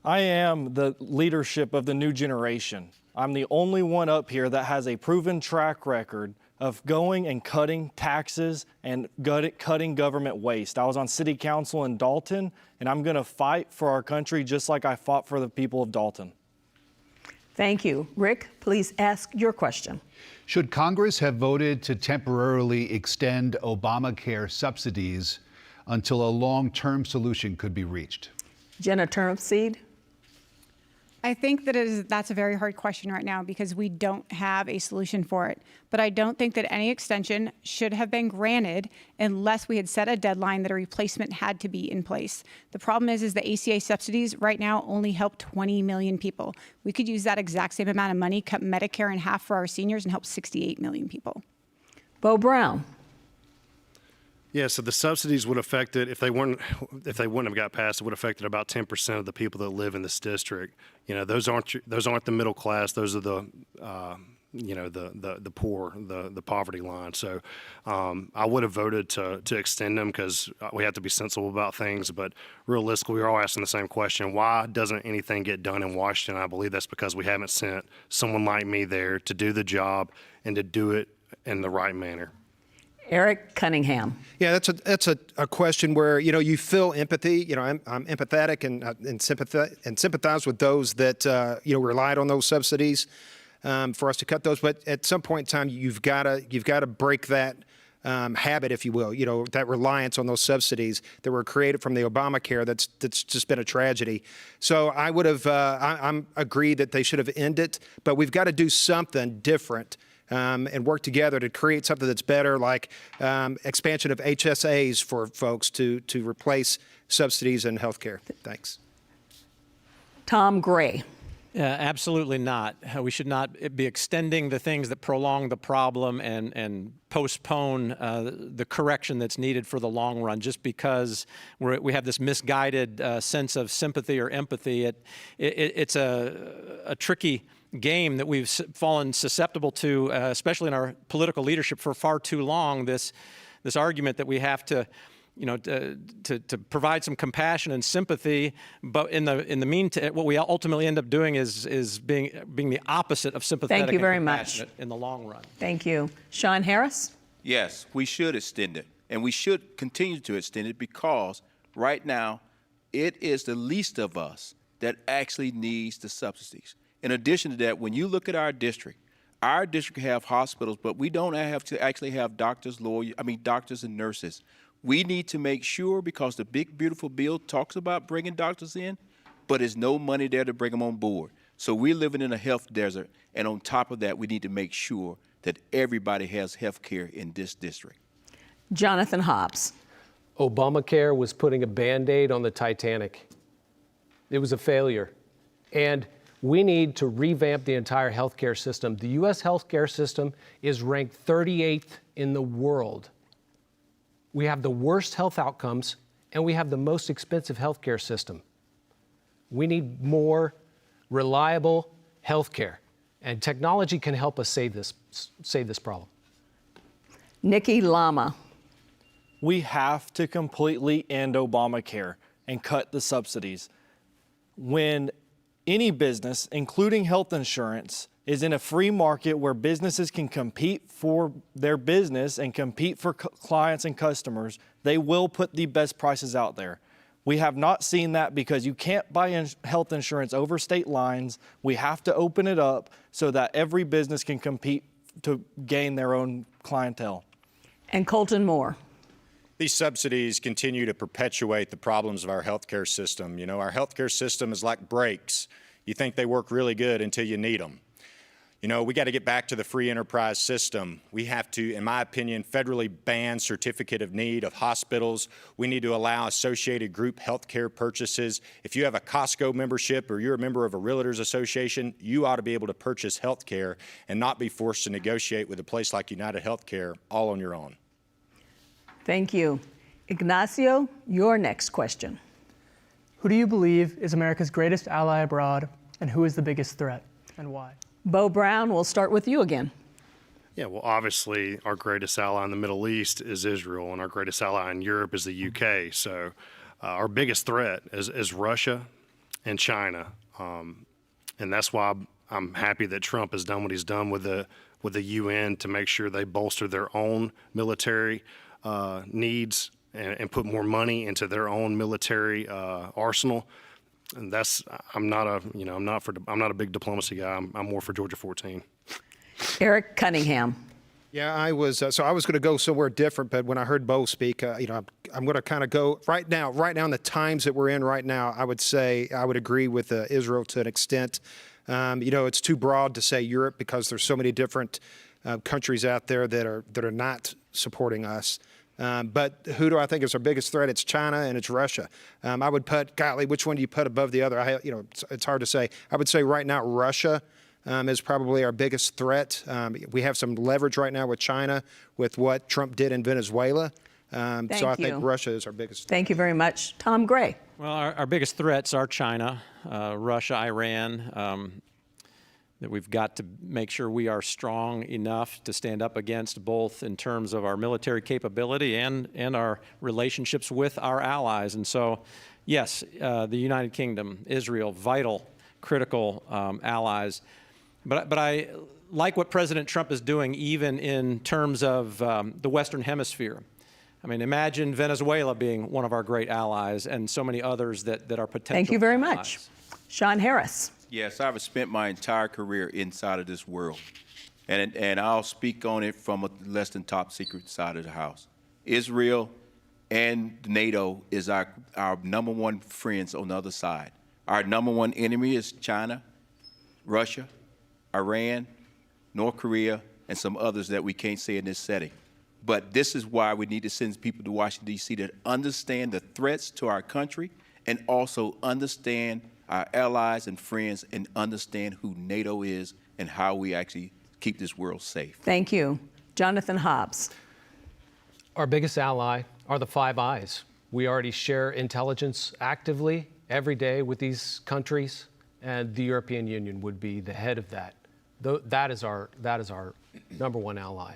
I am the leadership of the new generation. I'm the only one up here that has a proven track record of going and cutting taxes and cutting government waste. I was on city council in Dalton, and I'm going to fight for our country just like I fought for the people of Dalton. Thank you. Rick, please ask your question. Should Congress have voted to temporarily extend Obamacare subsidies until a long-term solution could be reached? Jenna Turnipseed. I think that that's a very hard question right now because we don't have a solution for it. But I don't think that any extension should have been granted unless we had set a deadline that a replacement had to be in place. The problem is the ACA subsidies right now only help 20 million people. We could use that exact same amount of money, cut Medicare in half for our seniors, and help 68 million people. Bo Brown. Yeah, so the subsidies would affect it if they wouldn't have got passed. It would have affected about 10% of the people that live in this district. Those aren't the middle class. Those are the poor, the poverty line. So I would have voted to extend them because we have to be sensible about things. But realistically, we're all asking the same question: why doesn't anything get done in Washington? I believe that's because we haven't sent someone like me there to do the job and to do it in the right manner. Eric Cunningham. Yeah, that's a question where you feel empathy. I'm empathetic and sympathize with those that relied on those subsidies for us to cut those. But at some point in time, you've got to break that habit, if you will. That reliance on those subsidies that were created from the Obamacare. That's just been a tragedy. So I would have I'm agreed that they should have ended, but we've got to do something different. And work together to create something that's better, like expansion of HSAs for folks to replace subsidies in healthcare. Thanks. Tom Gray. Absolutely not. We should not be extending the things that prolong the problem and postpone the correction that's needed for the long run just because we have this misguided sense of sympathy or empathy. It's a tricky game that we've fallen susceptible to, especially in our political leadership for far too long, this argument that we have to provide some compassion and sympathy, but in the meantime, what we ultimately end up doing is being the opposite of sympathetic. Thank you very and much. In the long run. Thank you. Sean Harris? Yes, we should extend it, and we should continue to extend it because right now it is the least of us that actually needs the subsidies. In addition to that, when you look at our district have hospitals, but we don't have to actually have doctors and nurses. We need to make sure, because the big, beautiful bill talks about bringing doctors in, but there's no money there to bring them on board. So we're living in a health desert, and on top of that, we need to make sure that everybody has health care in this district. Jonathan Hobbs. Obamacare was putting a Band-Aid on the Titanic. It was a failure. And we need to revamp the entire healthcare system. The U.S. healthcare system is ranked 38th in the world. We have the worst health outcomes, and we have the most expensive healthcare system. We need more reliable healthcare, and technology can help us save this problem. Nikki Lama. We have to completely end Obamacare and cut the subsidies. When any business, including health insurance, is in a free market where businesses can compete for their business and compete for clients and customers, they will put the best prices out there. We have not seen that because you can't buy health insurance over state lines. We have to open it up so that every business can compete to gain their own clientele. And Colton Moore. These subsidies continue to perpetuate the problems of our healthcare system. You know, our healthcare system is like brakes. You think they work really good until you need them. You know, we got to get back to the free enterprise system. We have to, in my opinion, federally ban certificate of need of hospitals. We need to allow associated group healthcare purchases. If you have a Costco membership or you're a member of a realtors association, you ought to be able to purchase healthcare and not be forced to negotiate with a place like United Healthcare all on your own. Thank you. Ignacio, your next question. Who do you believe is America's greatest ally abroad, and who is the biggest threat, and why? Bo Brown, we'll start with you again. Yeah, well, obviously, our greatest ally in the Middle East is Israel, and our greatest ally in Europe is the UK. So our biggest threat is Russia and China. And that's why I'm happy that Trump has done what he's done with the UN to make sure they bolster their own military needs and put more money into their own military arsenal. And I'm not a big diplomacy guy. I'm more for Georgia 14. Eric Cunningham. Yeah, I was going to go somewhere different, but when I heard Bo speak, I'm going to kind of go right now in the times that we're in right now. I would say I would agree with Israel to an extent. It's too broad to say Europe because there's so many different countries out there that are not supporting us. But who do I think is our biggest threat? It's China and it's Russia. I would put, golly, which one do you put above the other? It's hard to say. I would say right now Russia is probably our biggest threat. We have some leverage right now with China with what Trump did in Venezuela. So I think Russia is our biggest threat. Thank you very much. Tom Gray. Well, our biggest threats are China, Russia, Iran, that we've got to make sure we are strong enough to stand up against, both in terms of our military capability and our relationships with our allies. And so, yes, the United Kingdom, Israel, vital, critical allies. But I like what President Trump is doing even in terms of the Western Hemisphere. I mean, imagine Venezuela being one of our great allies and so many others that are potential. Thank you very allies. much. Sean Harris. Yes, I've spent my entire career inside of this world, and I'll speak on it from a less than top secret side of the house. Israel and NATO is our number one friends on the other side. Our number one enemy is China, Russia, Iran, North Korea, and some others that we can't say in this setting. But this is why we need to send people to Washington, D.C. that understand the threats to our country and also understand our allies and friends and understand who NATO is and how we actually keep this world safe. Thank you. Jonathan Hobbs. Our biggest ally are the Five Eyes. We already share intelligence actively every day with these countries, and the European Union would be the head of that. That is our number one ally.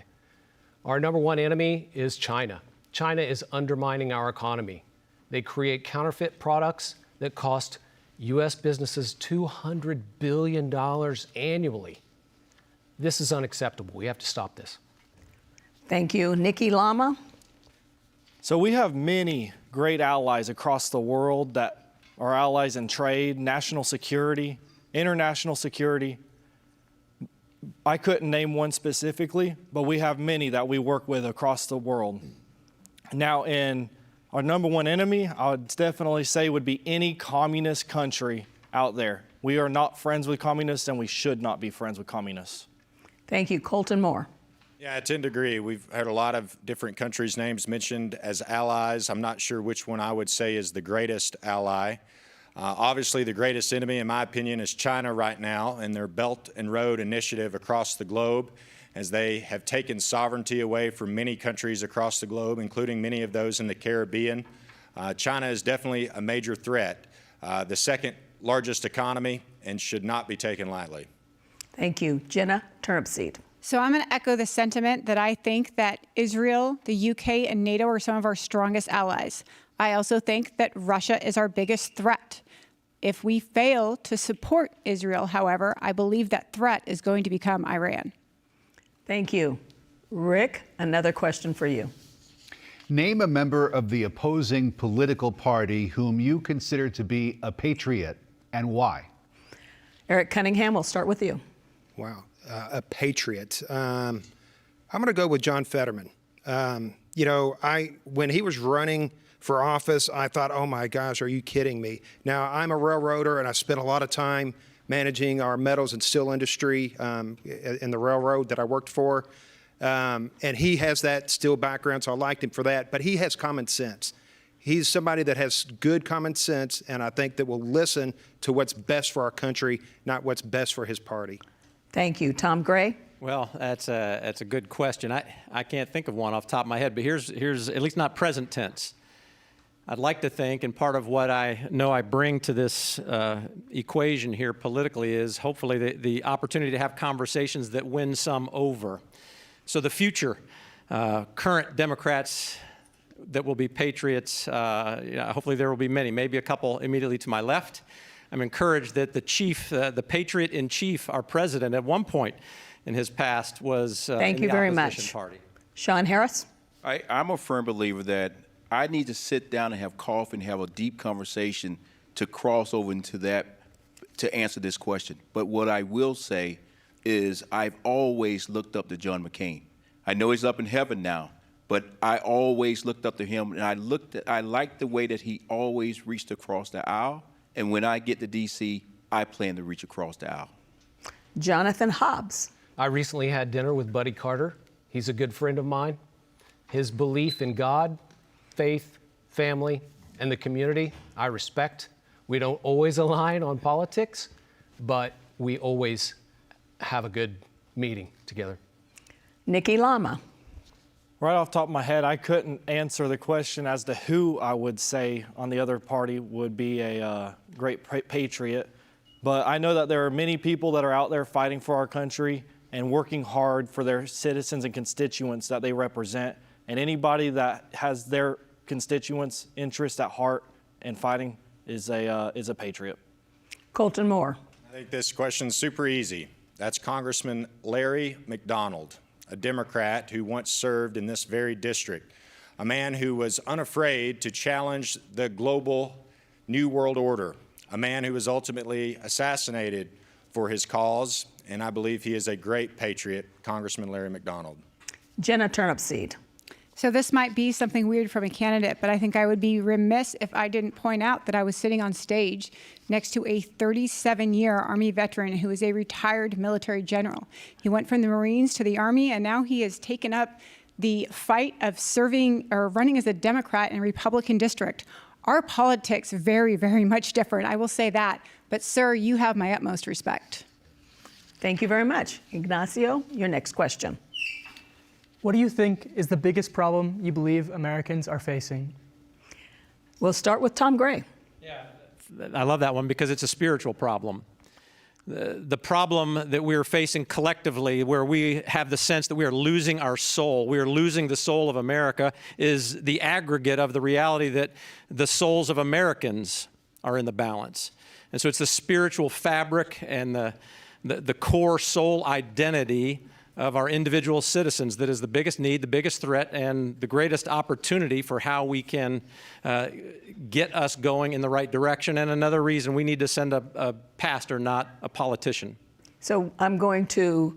Our number one enemy is China. China is undermining our economy. They create counterfeit products that cost U.S. businesses $200 billion annually. This is unacceptable. We have to stop this. Thank you. Nikki Lama. So we have many great allies across the world that are allies in trade, national security, international security. I couldn't name one specifically, but we have many that we work with across the world. Now, in our number one enemy, I would definitely say would be any communist country out there. We are not friends with communists, and we should not be friends with communists. Thank you. Colton Moore. Yeah, I tend to agree. We've had a lot of different countries' names mentioned as allies. I'm not sure which one I would say is the greatest ally. Obviously, the greatest enemy, in my opinion, is China right now and their Belt and Road Initiative across the globe, as they have taken sovereignty away from many countries across the globe, including many of those in the Caribbean. China is definitely a major threat, the second largest economy, and should not be taken lightly. Thank you. Jenna Turnipseed. So I'm going to echo the sentiment that I think that Israel, the UK, and NATO are some of our strongest allies. I also think that Russia is our biggest threat. If we fail to support Israel, however, I believe that threat is going to become Iran. Thank you. Rick, another question for you. Name a member of the opposing political party whom you consider to be a patriot and why. Eric Cunningham, we'll start with you. Wow, a patriot. I'm going to go with John Fetterman. When he was running for office, I thought, oh my gosh, are you kidding me? Now, I'm a railroader, and I spent a lot of time managing our metals and steel industry in the railroad that I worked for. And he has that steel background, so I liked him for that. But he has common sense. He's somebody that has good common sense, and I think that will listen to what's best for our country, not what's best for his party. Thank you. Tom Gray? Well, that's a good question. I can't think of one off the top of my head, but here's at least not present tense. I'd like to think, and part of what I know I bring to this equation here politically is hopefully the opportunity to have conversations that win some over. So the future current Democrats that will be patriots, hopefully there will be many, maybe a couple immediately to my left. I'm encouraged that the patriot in chief, our president, at one point in his past was Thank in you the very opposition much. party. Sean Harris? I'm a firm believer that I need to sit down and have coffee and have a deep conversation to cross over into that, to answer this question. But what I will say is I've always looked up to John McCain. I know he's up in heaven now, but I always looked up to him, and I liked the way that he always reached across the aisle. And when I get to D.C., I plan to reach across the aisle. Jonathan Hobbs. I recently had dinner with Buddy Carter. He's a good friend of mine. His belief in God, faith, family, and the community, I respect. We don't always align on politics, but we always have a good meeting together. Nikki Lama. Right off the top of my head, I couldn't answer the question as to who I would say on the other party would be a great patriot. But I know that there are many people that are out there fighting for our country and working hard for their citizens and constituents that they represent. And anybody that has their constituents' interest at heart and fighting is a patriot. Colton Moore. I think this question's super easy. That's Congressman Larry McDonald, a Democrat who once served in this very district, a man who was unafraid to challenge the global New World Order, a man who was ultimately assassinated for his cause, and I believe he is a great patriot, Congressman Larry McDonald. Jenna Turnipseed. So this might be something weird from a candidate, but I think I would be remiss if I didn't point out that I was sitting on stage next to a 37-year Army veteran who is a retired military general. He went from the Marines to the Army, and now he has taken up the fight of serving or running as a Democrat in a Republican district. Our politics very, very much different, I will say that. But sir, you have my utmost respect. Thank you very much. Ignacio, your next question. What do you think is the biggest problem you believe Americans are facing? We'll start with Tom Gray. Yeah, I love that one because it's a spiritual problem. The problem that we're facing collectively, where we have the sense that we are losing our soul, we are losing the soul of America, is the aggregate of the reality that the souls of Americans are in the balance. And so it's the spiritual fabric and the core soul identity of our individual citizens that is the biggest need, the biggest threat, and the greatest opportunity for how we can get us going in the right direction. And another reason we need to send a pastor, not a politician. So I'm going to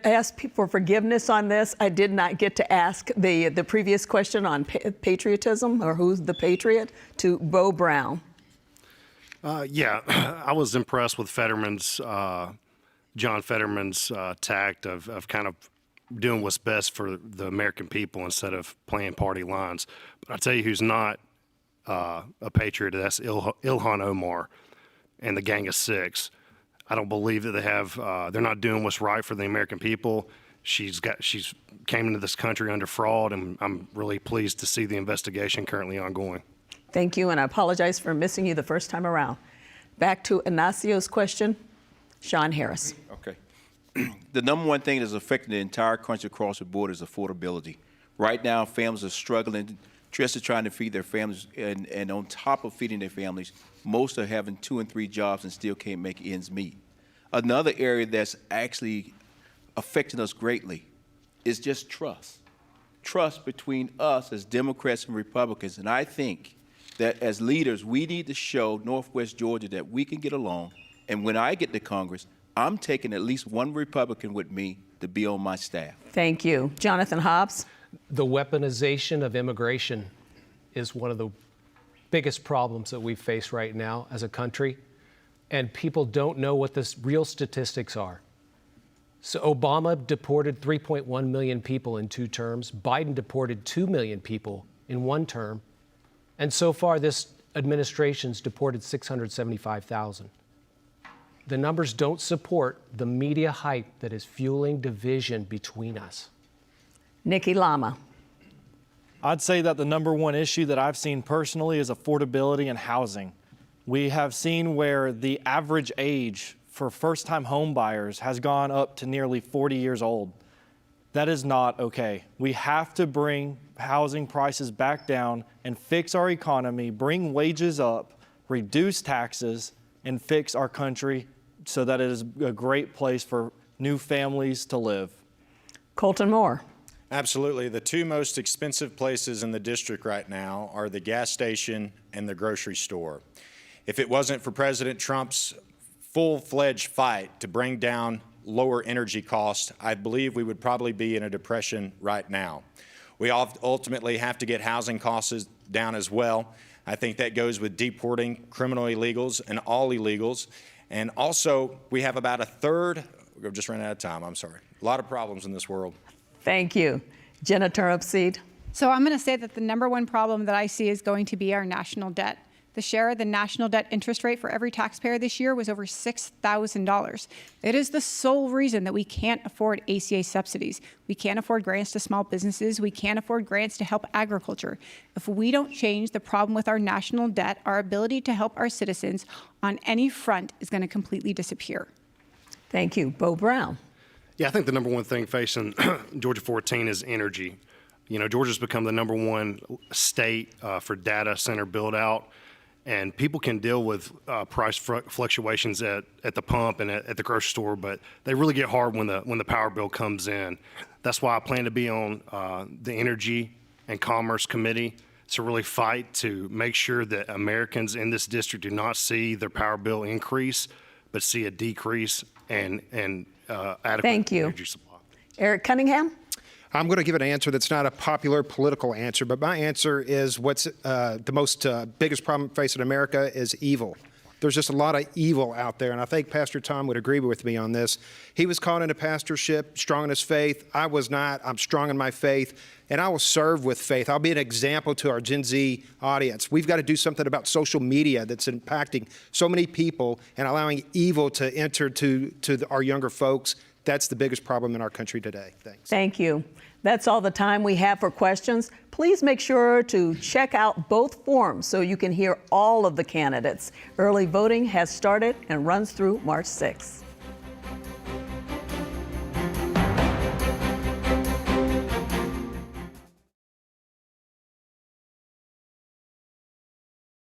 ask for forgiveness on this. I did not get to ask the previous question on patriotism, or who's the patriot, to Bo Brown. Yeah, I was impressed with John Fetterman's tact of kind of doing what's best for the American people instead of playing party lines. But I'll tell you who's not a patriot. That's Ilhan Omar and the Gang of Six. I don't believe that they're not doing what's right for the American people. She's came into this country under fraud, and I'm really pleased to see the investigation currently ongoing. Thank you, and I apologize for missing you the first time around. Back to Ignacio's question, Sean Harris. Okay. The number one thing that's affecting the entire country across the board is affordability. Right now, families are struggling, just trying to feed their families, and on top of feeding their families, most are having 2 and 3 jobs and still can't make ends meet. Another area that's actually affecting us greatly is just trust. Trust between us as Democrats and Republicans. And I think that as leaders, we need to show Northwest Georgia that we can get along. And when I get to Congress, I'm taking at least one Republican with me to be on my staff. Thank you. Jonathan Hobbs. The weaponization of immigration is one of the biggest problems that we face right now as a country, and people don't know what the real statistics are. So Obama deported 3.1 million people in 2 terms. Biden deported 2 million people in 1 term. And so far, this administration's deported 675,000. The numbers don't support the media hype that is fueling division between us. Nikki Lama. I'd say that the number one issue that I've seen personally is affordability and housing. We have seen where the average age for first-time home buyers has gone up to nearly 40 years old. That is not okay. We have to bring housing prices back down and fix our economy, bring wages up, reduce taxes, and fix our country so that it is a great place for new families to live. Colton Moore. Absolutely. The 2 most expensive places in the district right now are the gas station and the grocery store. If it wasn't for President Trump's full-fledged fight to bring down lower energy costs, I believe we would probably be in a depression right now. We ultimately have to get housing costs down as well. I think that goes with deporting criminal illegals and all illegals. And also, we have about a third, we just ran out of time, I'm sorry. A lot of problems in this world. Thank you. Jenna Turnipseed. So I'm going to say that the number one problem that I see is going to be our national debt. The share of the national debt interest rate for every taxpayer this year was over $6,000. It is the sole reason that we can't afford ACA subsidies. We can't afford grants to small businesses. We can't afford grants to help agriculture. If we don't change the problem with our national debt, our ability to help our citizens on any front is going to completely disappear. Thank you. Bo Brown. Yeah, I think the number one thing facing Georgia 14 is energy. You know, Georgia's become the number one state for data center build out. And people can deal with price fluctuations at the pump and at the grocery store, but they really get hard when the power bill comes in. That's why I plan to be on the Energy and Commerce Committee to really fight to make sure that Americans in this district do not see their power bill increase, but see a decrease and adequate Thank you. energy supply. Eric Cunningham. I'm going to give an answer that's not a popular political answer, but my answer is what's the most biggest problem facing America is evil. There's just a lot of evil out there, and I think Pastor Tom would agree with me on this. He was called into pastorship, strong in his faith. I was not. I'm strong in my faith, and I will serve with faith. I'll be an example to our Gen Z audience. We've got to do something about social media that's impacting so many people and allowing evil to enter to our younger folks. That's the biggest problem in our country today. Thanks. Thank you. That's all the time we have for questions. Please make sure to check out both forums so you can hear all of the candidates. Early voting has started and runs through March 6th.